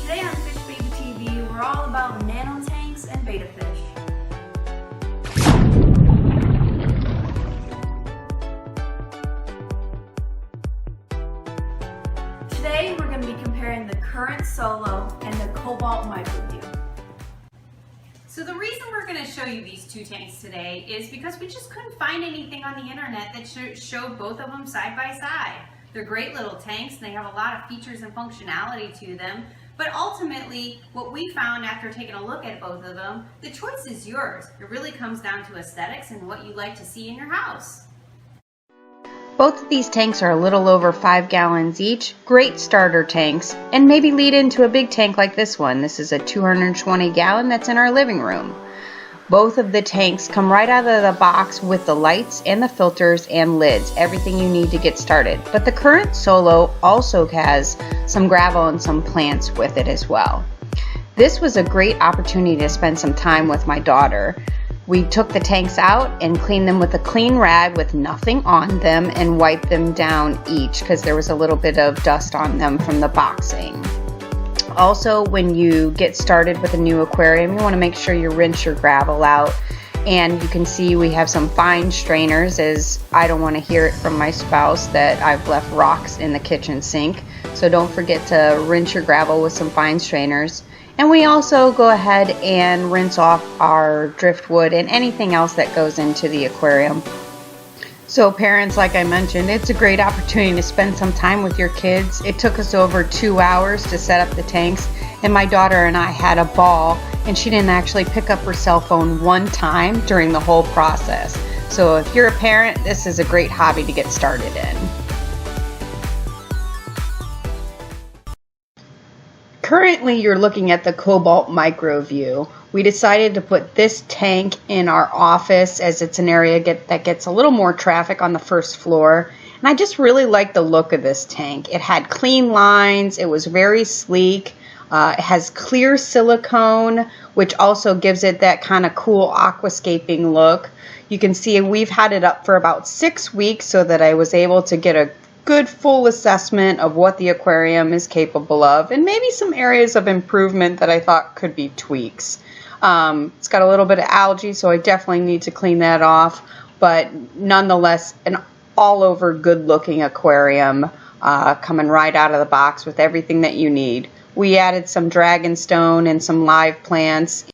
Today on Fishbaby TV, we're all about nano tanks and betta fish. Today we're going to be comparing the current Solo and the Cobalt Microview. So the reason we're going to show you these two tanks today is because we just couldn't find anything on the internet that showed both of them side by side. They're great little tanks and they have a lot of features and functionality to them, but ultimately what we found after taking a look at both of them, the choice is yours. It really comes down to aesthetics and what you like to see in your house. Both of these tanks are a little over 5 gallons each, great starter tanks, and maybe lead into a big tank like this one. This is a 220 gallon that's in our living room. Both of the tanks come right out of the box with the lights and the filters and lids, everything you need to get started. But the current Solo also has some gravel and some plants with it as well. This was a great opportunity to spend some time with my daughter. We took the tanks out and cleaned them with a clean rag with nothing on them and wiped them down each because there was a little bit of dust on them from the boxing. Also, when you get started with a new aquarium, you want to make sure you rinse your gravel out. And you can see we have some fine strainers, as I don't want to hear it from my spouse that I've left rocks in the kitchen sink. So don't forget to rinse your gravel with some fine strainers. And we also go ahead and rinse off our driftwood and anything else that goes into the aquarium. So parents, like I mentioned, it's a great opportunity to spend some time with your kids. It took us over 2 hours to set up the tanks, and my daughter and I had a ball, and she didn't actually pick up her cell phone one time during the whole process. So if you're a parent, this is a great hobby to get started in. Currently, you're looking at the Cobalt Microview. We decided to put this tank in our office as it's an area that gets a little more traffic on the first floor. And I just really like the look of this tank. It had clean lines. It was very sleek. It has clear silicone, which also gives it that kind of cool aquascaping look. You can see we've had it up for about 6 weeks so that I was able to get a good full assessment of what the aquarium is capable of and maybe some areas of improvement that I thought could be tweaks. It's got a little bit of algae, so I definitely need to clean that off, but nonetheless an all over good looking aquarium coming right out of the box with everything that you need. We added some dragonstone and some live plants,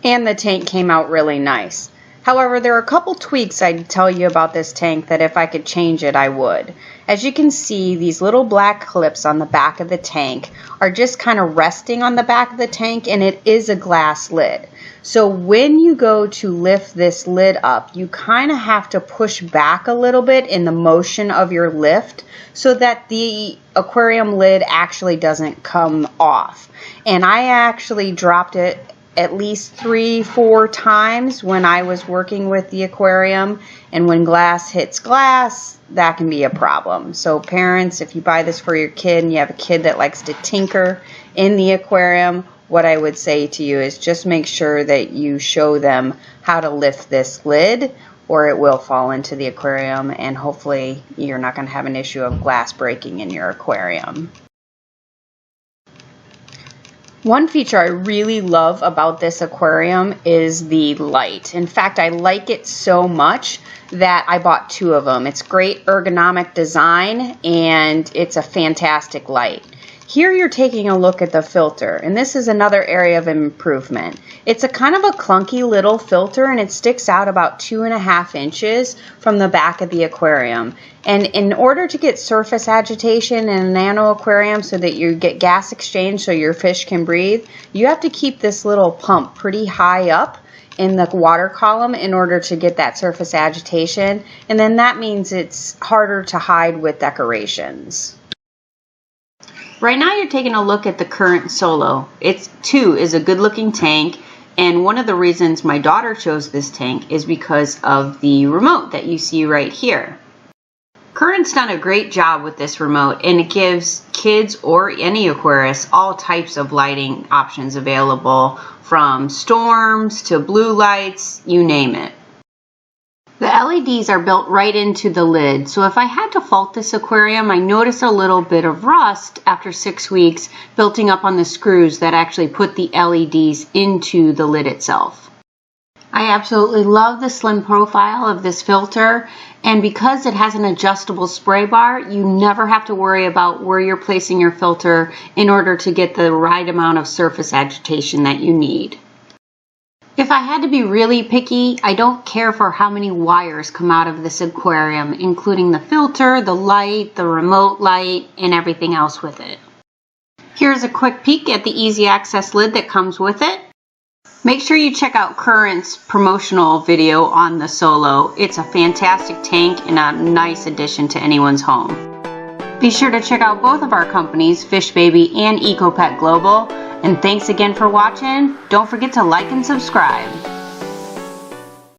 and the tank came out really nice. However, there are a couple tweaks I'd tell you about this tank that if I could change it, I would. As you can see, these little black clips on the back of the tank are just kind of resting on the back of the tank, and it is a glass lid. So when you go to lift this lid up, you kind of have to push back a little bit in the motion of your lift so that the aquarium lid actually doesn't come off. And I actually dropped it at least 3-4 times when I was working with the aquarium, and when glass hits glass, that can be a problem. So parents, if you buy this for your kid and you have a kid that likes to tinker in the aquarium, what I would say to you is just make sure that you show them how to lift this lid, or it will fall into the aquarium, and hopefully you're not going to have an issue of glass breaking in your aquarium. One feature I really love about this aquarium is the light. In fact, I like it so much that I bought 2 of them. It's great ergonomic design and it's a fantastic light. Here you're taking a look at the filter, and this is another area of improvement. It's a kind of a clunky little filter, and it sticks out about 2.5 inches from the back of the aquarium. And in order to get surface agitation in a nano aquarium so that you get gas exchange so your fish can breathe, you have to keep this little pump pretty high up in the water column in order to get that surface agitation. And then that means it's harder to hide with decorations. Right now you're taking a look at the current Solo. It too is a good looking tank, and one of the reasons my daughter chose this tank is because of the remote that you see right here. Current's done a great job with this remote, and it gives kids or any aquarist all types of lighting options available, from storms to blue lights, you name it. The LEDs are built right into the lid, so if I had to fault this aquarium, I noticed a little bit of rust after 6 weeks building up on the screws that actually put the LEDs into the lid itself. I absolutely love the slim profile of this filter, and because it has an adjustable spray bar, you never have to worry about where you're placing your filter in order to get the right amount of surface agitation that you need. If I had to be really picky, I don't care for how many wires come out of this aquarium, including the filter, the light, the remote light, and everything else with it. Here's a quick peek at the easy access lid that comes with it. Make sure you check out Current's promotional video on the Solo. It's a fantastic tank and a nice addition to anyone's home. Be sure to check out both of our companies, Fishbaby and EcoPet Global. And thanks again for watching. Don't forget to like and subscribe.